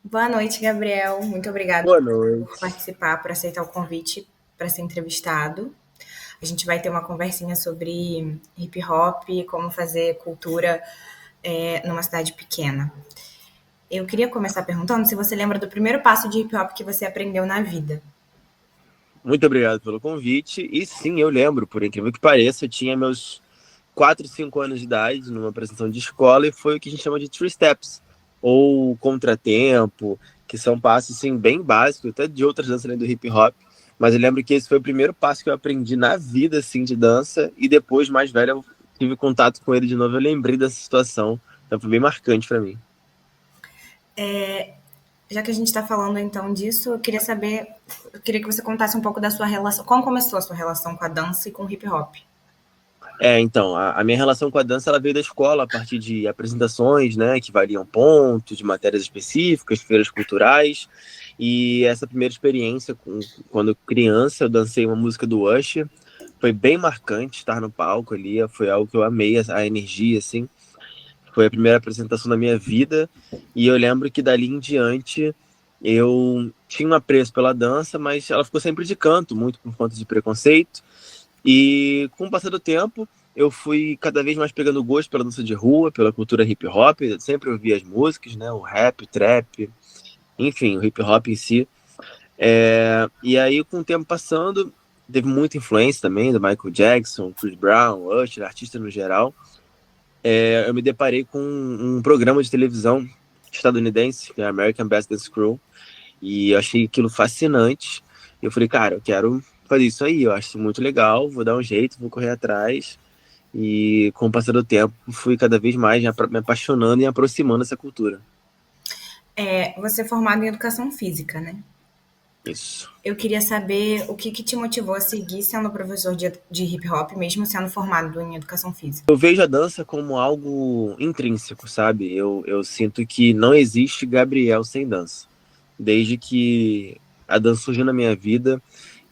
Boa noite, Gabriel. Muito obrigada Boa por noite. participar, por aceitar o convite para ser entrevistado. A gente vai ter uma conversinha sobre hip hop e como fazer cultura numa cidade pequena. Eu queria começar perguntando se você lembra do primeiro passo de hip hop que você aprendeu na vida. Muito obrigado pelo convite. E sim, eu lembro, por incrível que pareça, eu tinha meus 4, 5 anos de idade numa apresentação de escola e foi o que a gente chama de three steps, ou contratempo, que são passos assim, bem básicos, até de outras danças além do hip hop. Mas eu lembro que esse foi o primeiro passo que eu aprendi na vida assim, de dança e depois, mais velho, eu tive contato com ele de novo. Eu lembrei dessa situação, então foi bem marcante para mim. Já que a gente está falando então disso, eu queria que você contasse um pouco da sua relação, como começou a sua relação com a dança e com o hip hop. Então, a minha relação com a dança ela veio da escola a partir de apresentações, né, que valiam pontos, de matérias específicas, feiras culturais. E essa primeira experiência, quando criança, eu dancei uma música do Usher. Foi bem marcante estar no palco ali, foi algo que eu amei, a energia, assim. Foi a primeira apresentação da minha vida. E eu lembro que dali em diante eu tinha um apreço pela dança, mas ela ficou sempre de canto, muito por conta de preconceito. E com o passar do tempo, eu fui cada vez mais pegando gosto pela dança de rua, pela cultura hip hop. Eu sempre ouvi as músicas, né? O rap, o trap, enfim, o hip hop em si. E aí, com o tempo passando, teve muita influência também do Michael Jackson, Chris Brown, Usher, artista no geral. Eu me deparei com um programa de televisão estadunidense, que é American Best Dance Crew, e eu achei aquilo fascinante. E eu falei, cara, eu quero fazer isso aí, eu acho isso muito legal, vou dar um jeito, vou correr atrás. E com o passar do tempo, fui cada vez mais me apaixonando e aproximando dessa cultura. Você é formado em educação física, né? Isso. Eu queria saber o que te motivou a seguir sendo professor de hip hop, mesmo sendo formado em educação física. Eu vejo a dança como algo intrínseco, sabe? Eu sinto que não existe Gabriel sem dança. Desde que a dança surgiu na minha vida,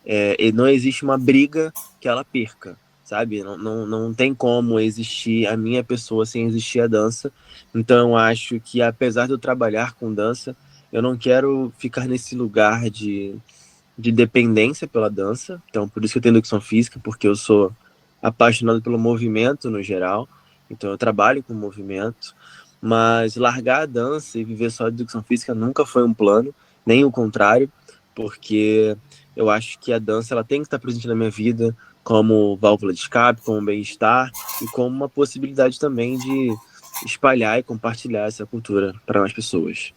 e não existe uma briga que ela perca, sabe? Não tem como existir a minha pessoa sem existir a dança. Então, eu acho que apesar de eu trabalhar com dança, eu não quero ficar nesse lugar de dependência pela dança. Então, por isso que eu tenho educação física, porque eu sou apaixonado pelo movimento no geral. Então, eu trabalho com movimento. Mas largar a dança e viver só de educação física nunca foi um plano, nem o contrário, porque eu acho que a dança ela tem que estar presente na minha vida como válvula de escape, como bem-estar e como uma possibilidade também de espalhar e compartilhar essa cultura para mais pessoas.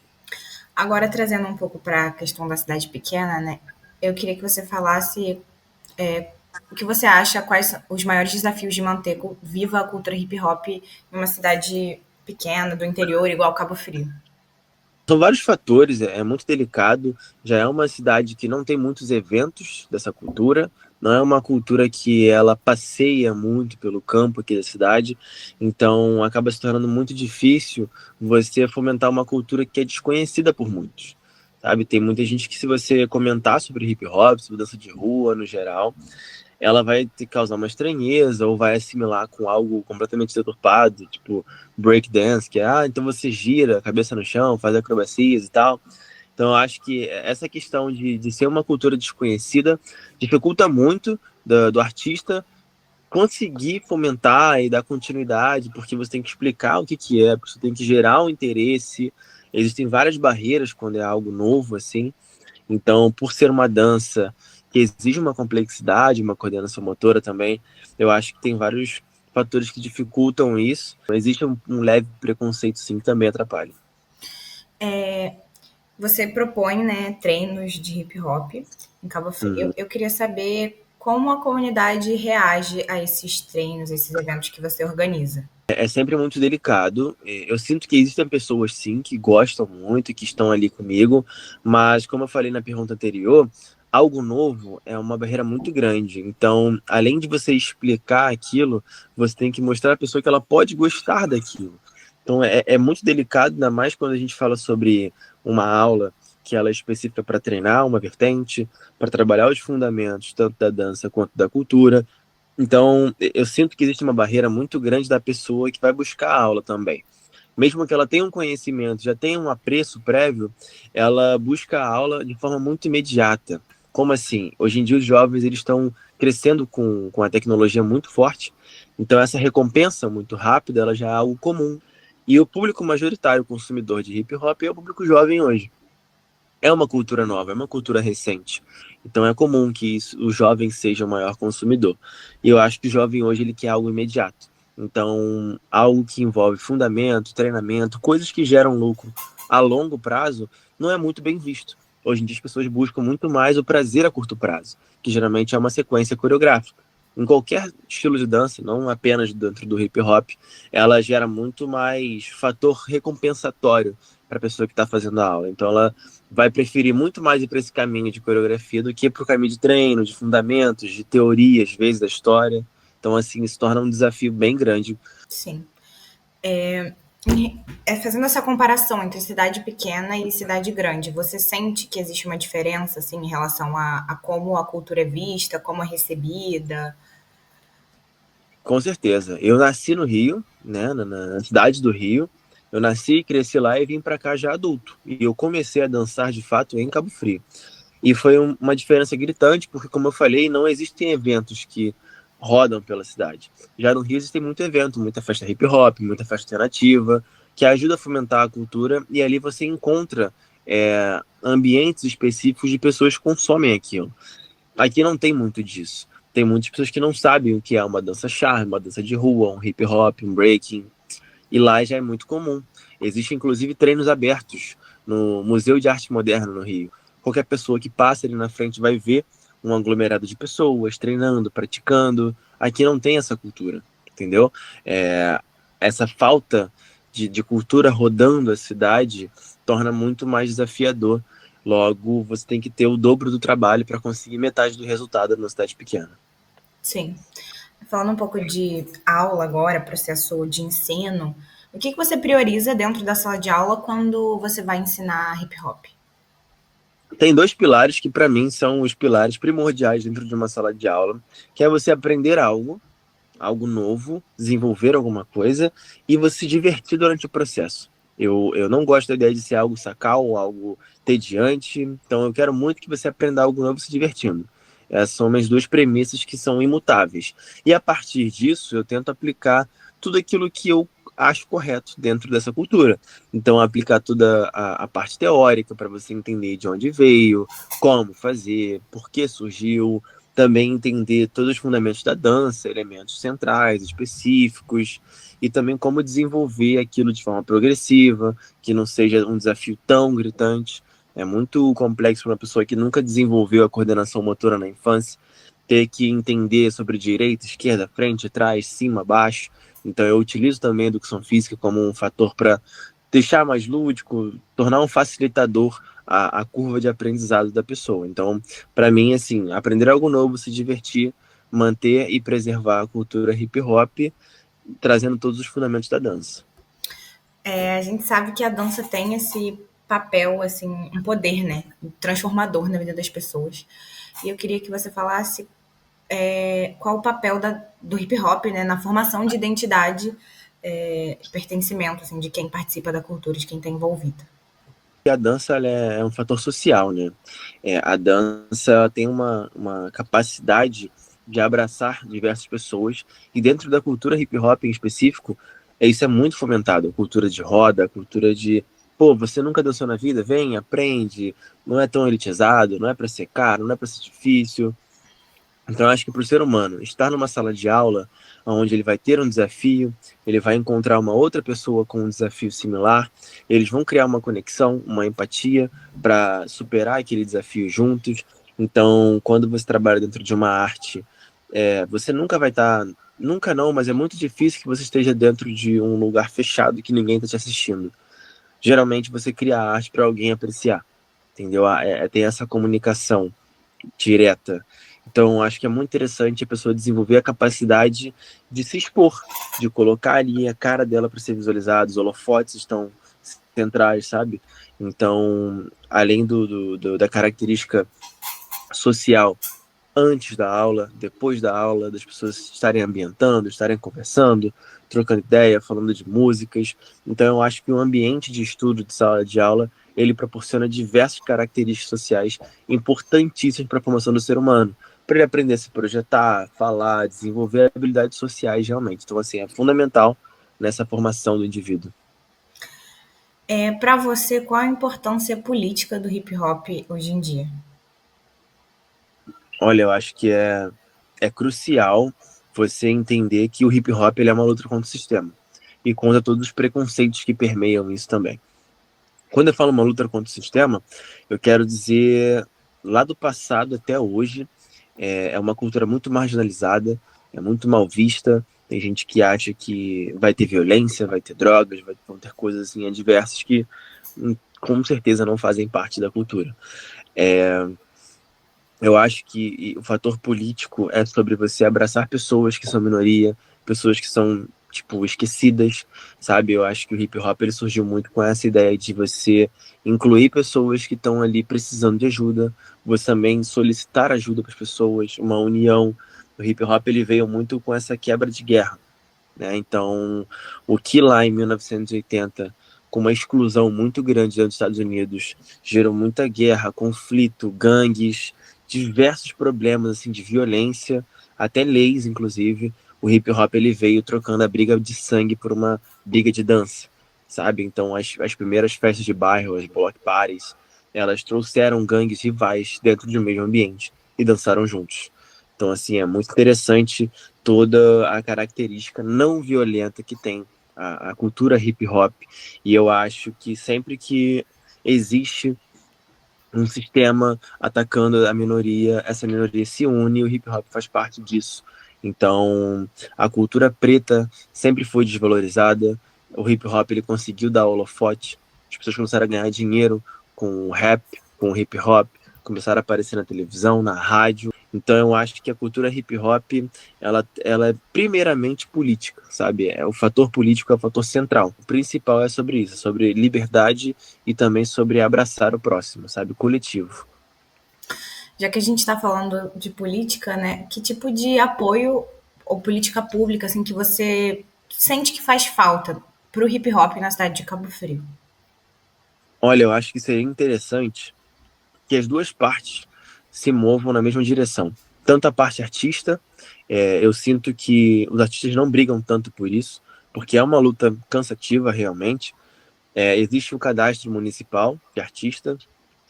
Agora, trazendo um pouco para a questão da cidade pequena, né? Eu queria que você falasse o que você acha, quais são os maiores desafios de manter viva a cultura hip hop em uma cidade pequena, do interior, igual Cabo Frio. São vários fatores, é muito delicado. Já é uma cidade que não tem muitos eventos dessa cultura, não é uma cultura que ela passeia muito pelo campo aqui da cidade, então acaba se tornando muito difícil você fomentar uma cultura que é desconhecida por muitos. Sabe, tem muita gente que se você comentar sobre hip hop, sobre dança de rua no geral, ela vai te causar uma estranheza ou vai assimilar com algo completamente deturpado, tipo breakdance, que é, então você gira a cabeça no chão, faz acrobacias e tal. Então eu acho que essa questão de ser uma cultura desconhecida dificulta muito do artista conseguir fomentar e dar continuidade, porque você tem que explicar o que que é, você tem que gerar um interesse. Existem várias barreiras quando é algo novo, assim. Então, por ser uma dança que exige uma complexidade, uma coordenação motora também, eu acho que tem vários fatores que dificultam isso. Existe um leve preconceito, sim, que também atrapalha. Você propõe, né, treinos de hip hop em Cabo Frio. Uhum. Eu queria saber como a comunidade reage a esses treinos, esses eventos que você organiza. É sempre muito delicado. Eu sinto que existem pessoas, sim, que gostam muito, que estão ali comigo, mas, como eu falei na pergunta anterior, algo novo é uma barreira muito grande. Então, além de você explicar aquilo, você tem que mostrar à pessoa que ela pode gostar daquilo. Então, é muito delicado, ainda mais quando a gente fala sobre uma aula que ela é específica para treinar uma vertente, para trabalhar os fundamentos, tanto da dança quanto da cultura. Então, eu sinto que existe uma barreira muito grande da pessoa que vai buscar a aula também. mesmo que ela tenha um conhecimento, já tenha um apreço prévio, ela busca a aula de forma muito imediata. Como assim? Hoje em dia os jovens eles estão crescendo com a tecnologia muito forte, então essa recompensa muito rápida ela já é algo comum. E o público majoritário consumidor de hip hop é o público jovem hoje. É uma cultura nova, é uma cultura recente. Então é comum que o jovem seja o maior consumidor. E eu acho que o jovem hoje ele quer algo imediato. Então, algo que envolve fundamento, treinamento, coisas que geram lucro a longo prazo, não é muito bem visto. Hoje em dia as pessoas buscam muito mais o prazer a curto prazo, que geralmente é uma sequência coreográfica. Em qualquer estilo de dança, não apenas dentro do hip hop, ela gera muito mais fator recompensatório para a pessoa que está fazendo a aula. Então, ela vai preferir muito mais ir para esse caminho de coreografia do que para o caminho de treino, de fundamentos, de teoria, às vezes, da história. Então, assim, se torna um desafio bem grande. Sim. Fazendo essa comparação entre cidade pequena e cidade grande, você sente que existe uma diferença assim, em relação a como a cultura é vista, como é recebida? Com certeza. Eu nasci no Rio, né, na cidade do Rio. Eu nasci e cresci lá e vim para cá já adulto. E eu comecei a dançar de fato em Cabo Frio. E foi uma diferença gritante, porque, como eu falei, não existem eventos que rodam pela cidade. Já no Rio existem muito evento, muita festa hip hop, muita festa alternativa, que ajuda a fomentar a cultura, e ali você encontra ambientes específicos de pessoas que consomem aquilo. Aqui não tem muito disso. Tem muitas pessoas que não sabem o que é uma dança charme, uma dança de rua, um hip hop, um breaking, e lá já é muito comum. Existem, inclusive, treinos abertos no Museu de Arte Moderna, no Rio. Qualquer pessoa que passa ali na frente vai ver um aglomerado de pessoas treinando, praticando. Aqui não tem essa cultura, entendeu? Essa falta de cultura rodando a cidade torna muito mais desafiador. Logo, você tem que ter o dobro do trabalho para conseguir metade do resultado numa cidade pequena. Sim. Falando um pouco de aula agora, processo de ensino, o que você prioriza dentro da sala de aula quando você vai ensinar hip hop? Tem dois pilares que, para mim, são os pilares primordiais dentro de uma sala de aula, que é você aprender algo novo, desenvolver alguma coisa e você se divertir durante o processo. Eu não gosto da ideia de ser algo sacal ou algo tediante, então eu quero muito que você aprenda algo novo se divertindo. Essas são minhas duas premissas que são imutáveis. E a partir disso, eu tento aplicar tudo aquilo que eu acho correto dentro dessa cultura. Então, aplicar toda a parte teórica para você entender de onde veio, como fazer, por que surgiu, também entender todos os fundamentos da dança, elementos centrais, específicos, e também como desenvolver aquilo de forma progressiva, que não seja um desafio tão gritante. É muito complexo para uma pessoa que nunca desenvolveu a coordenação motora na infância, ter que entender sobre direita, esquerda, frente, trás, cima, baixo. Então eu utilizo também a educação física como um fator para deixar mais lúdico, tornar um facilitador a curva de aprendizado da pessoa. Então, para mim, assim, aprender algo novo, se divertir, manter e preservar a cultura hip hop, trazendo todos os fundamentos da dança. A gente sabe que a dança tem esse papel, assim, um poder, né? Transformador na vida das pessoas. E eu queria que você falasse qual o papel do hip hop, né, na formação de identidade, pertencimento, assim, de quem participa da cultura, de quem está envolvido. E a dança ela é um fator social, né? A dança tem uma capacidade de abraçar diversas pessoas, e dentro da cultura hip hop em específico, isso é muito fomentado. A cultura de roda, a cultura de, pô, você nunca dançou na vida? Vem, aprende, não é tão elitizado, não é para ser caro, não é para ser difícil. Então, eu acho que para o ser humano estar numa sala de aula, onde ele vai ter um desafio, ele vai encontrar uma outra pessoa com um desafio similar, eles vão criar uma conexão, uma empatia para superar aquele desafio juntos. Então, quando você trabalha dentro de uma arte, você nunca vai estar, nunca não, mas é muito difícil que você esteja dentro de um lugar fechado que ninguém está te assistindo. Geralmente, você cria a arte para alguém apreciar, entendeu? Tem essa comunicação direta. Então, acho que é muito interessante a pessoa desenvolver a capacidade de se expor, de colocar ali a cara dela para ser visualizada, os holofotes estão centrais, sabe? Então, além da característica social antes da aula, depois da aula, das pessoas estarem ambientando, estarem conversando, trocando ideia, falando de músicas. Então eu acho que o ambiente de estudo de sala de aula, ele proporciona diversas características sociais importantíssimas para a formação do ser humano, para ele aprender a se projetar, falar, desenvolver habilidades sociais realmente. Então assim, é fundamental nessa formação do indivíduo. Para você, qual a importância política do hip hop hoje em dia? Olha, eu acho que é crucial você entender que o hip hop ele é uma luta contra o sistema e contra todos os preconceitos que permeiam isso também. Quando eu falo uma luta contra o sistema, eu quero dizer lá do passado até hoje, é uma cultura muito marginalizada, é muito mal vista. Tem gente que acha que vai ter violência, vai ter drogas, vão ter coisas assim adversas que com certeza não fazem parte da cultura. Eu acho que o fator político é sobre você abraçar pessoas que são minoria, pessoas que são, tipo, esquecidas, sabe? Eu acho que o hip hop ele surgiu muito com essa ideia de você incluir pessoas que estão ali precisando de ajuda, você também solicitar ajuda para as pessoas, uma união. O hip hop ele veio muito com essa quebra de guerra, né? Então, o que lá em 1980, com uma exclusão muito grande dos Estados Unidos, gerou muita guerra, conflito, gangues, diversos problemas assim de violência, até leis, inclusive. O hip hop ele veio trocando a briga de sangue por uma briga de dança, sabe? Então, as primeiras festas de bairro, as block parties, elas trouxeram gangues rivais dentro do mesmo ambiente e dançaram juntos. Então, assim, é muito interessante toda a característica não violenta que tem a cultura hip hop. E eu acho que sempre que existe um sistema atacando a minoria, essa minoria se une e o hip hop faz parte disso. Então, a cultura preta sempre foi desvalorizada. O hip hop ele conseguiu dar holofote. As pessoas começaram a ganhar dinheiro com o rap, com o hip hop, começaram a aparecer na televisão, na rádio. Então, eu acho que a cultura hip hop ela é primeiramente política, sabe? O fator político é o fator central. O principal é sobre isso, sobre liberdade e também sobre abraçar o próximo, sabe? O coletivo. Já que a gente está falando de política, né? Que tipo de apoio ou política pública assim que você sente que faz falta para o hip hop na cidade de Cabo Frio? Olha, eu acho que seria interessante que as duas partes se movam na mesma direção. Tanto a parte artista, eu sinto que os artistas não brigam tanto por isso, porque é uma luta cansativa realmente. Existe o cadastro municipal de artista,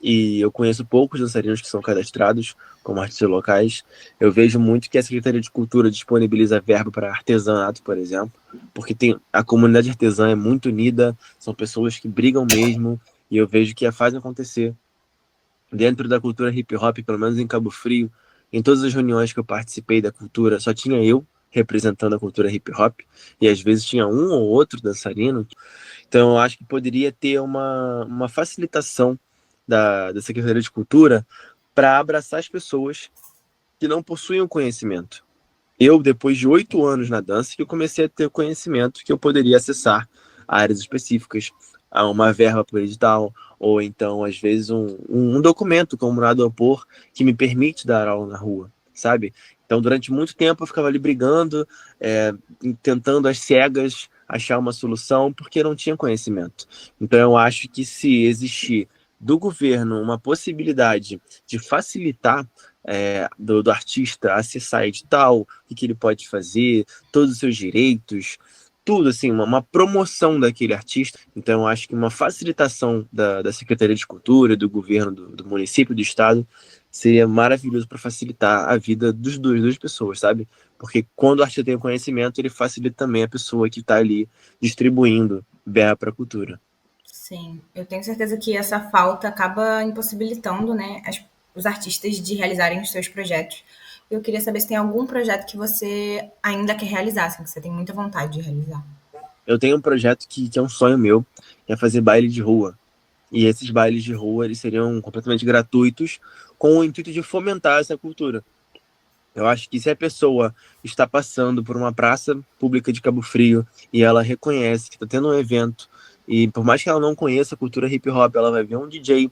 e eu conheço poucos dançarinos que são cadastrados como artistas locais. Eu vejo muito que a Secretaria de Cultura disponibiliza verba para artesanato, por exemplo, porque a comunidade artesã é muito unida, são pessoas que brigam mesmo, e eu vejo que a fazem acontecer. Dentro da cultura hip hop, pelo menos em Cabo Frio, em todas as reuniões que eu participei da cultura, só tinha eu representando a cultura hip hop, e às vezes tinha um ou outro dançarino. Então, eu acho que poderia ter uma facilitação da Secretaria de Cultura para abraçar as pessoas que não possuem o conhecimento. Eu, depois de 8 anos na dança, que eu comecei a ter conhecimento que eu poderia acessar áreas específicas, a uma verba por edital, ou então, às vezes, um documento como um ampor que me permite dar aula na rua, sabe? Então, durante muito tempo, eu ficava ali brigando, tentando às cegas achar uma solução, porque não tinha conhecimento. Então, eu acho que se existir do governo uma possibilidade de facilitar do artista acessar edital, o que ele pode fazer, todos os seus direitos, tudo assim, uma promoção daquele artista. Então, eu acho que uma facilitação da Secretaria de Cultura, do governo, do município, do estado, seria maravilhoso para facilitar a vida das duas pessoas, sabe? Porque quando o artista tem o conhecimento, ele facilita também a pessoa que está ali distribuindo verba para a cultura. Sim, eu tenho certeza que essa falta acaba impossibilitando, né, os artistas de realizarem os seus projetos. Eu queria saber se tem algum projeto que você ainda quer realizar, assim, que você tem muita vontade de realizar. Eu tenho um projeto que é um sonho meu, que é fazer baile de rua. E esses bailes de rua eles seriam completamente gratuitos, com o intuito de fomentar essa cultura. Eu acho que se a pessoa está passando por uma praça pública de Cabo Frio e ela reconhece que está tendo um evento E por mais que ela não conheça a cultura hip hop, ela vai ver um DJ,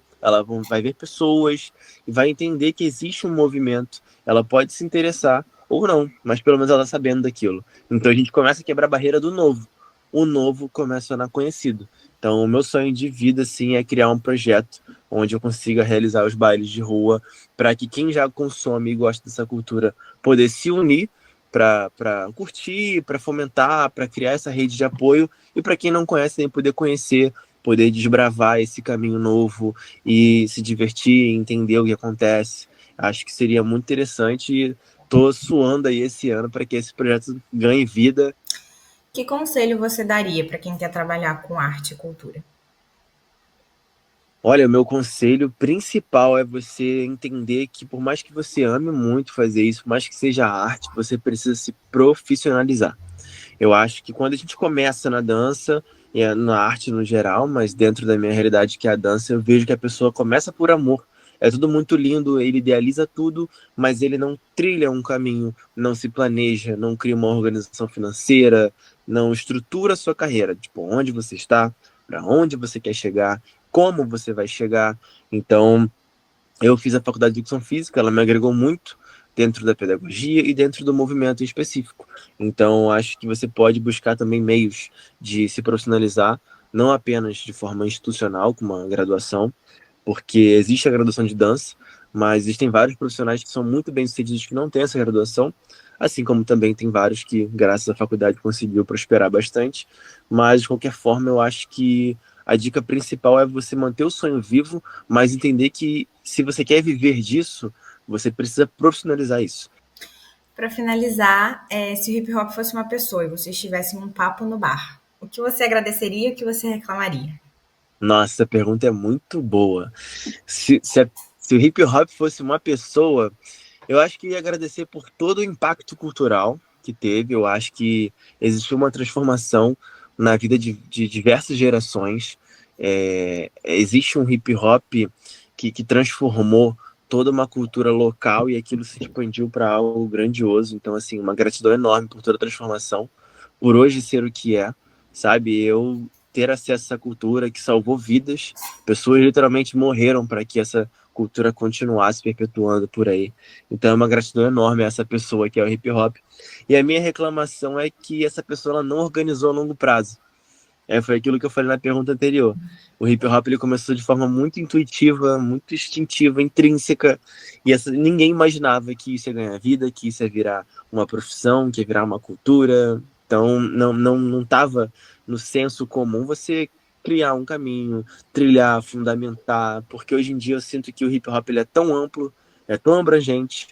vai ver pessoas e vai entender que existe um movimento. Ela pode se interessar ou não, mas pelo menos ela está sabendo daquilo. Então a gente começa a quebrar a barreira do novo. O novo começa a tornar conhecido. Então o meu sonho de vida, assim, é criar um projeto onde eu consiga realizar os bailes de rua para que quem já consome e gosta dessa cultura poder se unir para curtir, para fomentar, para criar essa rede de apoio e para quem não conhece, nem poder conhecer, poder desbravar esse caminho novo e se divertir, entender o que acontece. Acho que seria muito interessante e estou suando aí esse ano para que esse projeto ganhe vida. Que conselho você daria para quem quer trabalhar com arte e cultura? Olha, o meu conselho principal é você entender que por mais que você ame muito fazer isso, por mais que seja arte, você precisa se profissionalizar. Eu acho que quando a gente começa na dança, e na arte no geral, mas dentro da minha realidade que é a dança, eu vejo que a pessoa começa por amor. É tudo muito lindo, ele idealiza tudo, mas ele não trilha um caminho, não se planeja, não cria uma organização financeira, não estrutura a sua carreira, tipo, onde você está, para onde você quer chegar, como você vai chegar. Então, eu fiz a faculdade de educação física, ela me agregou muito dentro da pedagogia e dentro do movimento em específico. Então, acho que você pode buscar também meios de se profissionalizar, não apenas de forma institucional, com uma graduação, porque existe a graduação de dança, mas existem vários profissionais que são muito bem-sucedidos que não têm essa graduação, assim como também tem vários que, graças à faculdade, conseguiu prosperar bastante. Mas, de qualquer forma, eu acho que a dica principal é você manter o sonho vivo, mas entender que se você quer viver disso, você precisa profissionalizar isso. Para finalizar, se o hip hop fosse uma pessoa e vocês tivessem um papo no bar, o que você agradeceria e o que você reclamaria? Nossa, essa pergunta é muito boa. Se o hip hop fosse uma pessoa, eu acho que ia agradecer por todo o impacto cultural que teve. Eu acho que existiu uma transformação na vida de diversas gerações. Existe um hip hop que transformou toda uma cultura local e aquilo se expandiu para algo grandioso. Então, assim, uma gratidão enorme por toda a transformação, por hoje ser o que é, sabe? Eu ter acesso a essa cultura que salvou vidas, pessoas literalmente morreram para que essa cultura continuasse perpetuando por aí. Então é uma gratidão enorme a essa pessoa que é o hip hop. E a minha reclamação é que essa pessoa ela não organizou a longo prazo. Foi aquilo que eu falei na pergunta anterior. O hip hop ele começou de forma muito intuitiva, muito instintiva, intrínseca, e ninguém imaginava que isso ia ganhar vida, que isso ia virar uma profissão, que ia virar uma cultura. Então não estava no senso comum você criar um caminho, trilhar, fundamentar, porque hoje em dia eu sinto que o hip hop ele é tão amplo, é tão abrangente,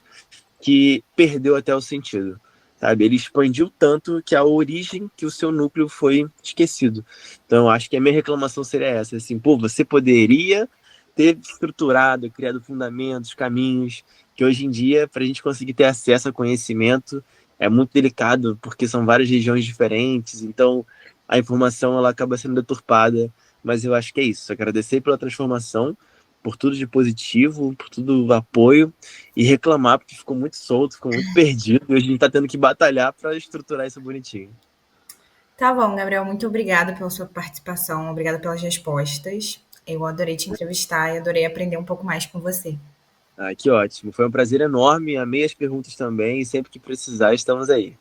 que perdeu até o sentido. Sabe? Ele expandiu tanto que a origem, que o seu núcleo foi esquecido. Então, eu acho que a minha reclamação seria essa, assim, pô, você poderia ter estruturado, criado fundamentos, caminhos, que hoje em dia, para a gente conseguir ter acesso a conhecimento, é muito delicado, porque são várias regiões diferentes, então a informação ela acaba sendo deturpada, mas eu acho que é isso. Agradecer pela transformação, por tudo de positivo, por tudo do apoio, e reclamar porque ficou muito solto, ficou muito perdido, e hoje a gente tá tendo que batalhar para estruturar isso bonitinho. Tá bom, Gabriel, muito obrigada pela sua participação, obrigada pelas respostas. Eu adorei te entrevistar e adorei aprender um pouco mais com você. Ah, que ótimo, foi um prazer enorme, amei as perguntas também, e sempre que precisar estamos aí.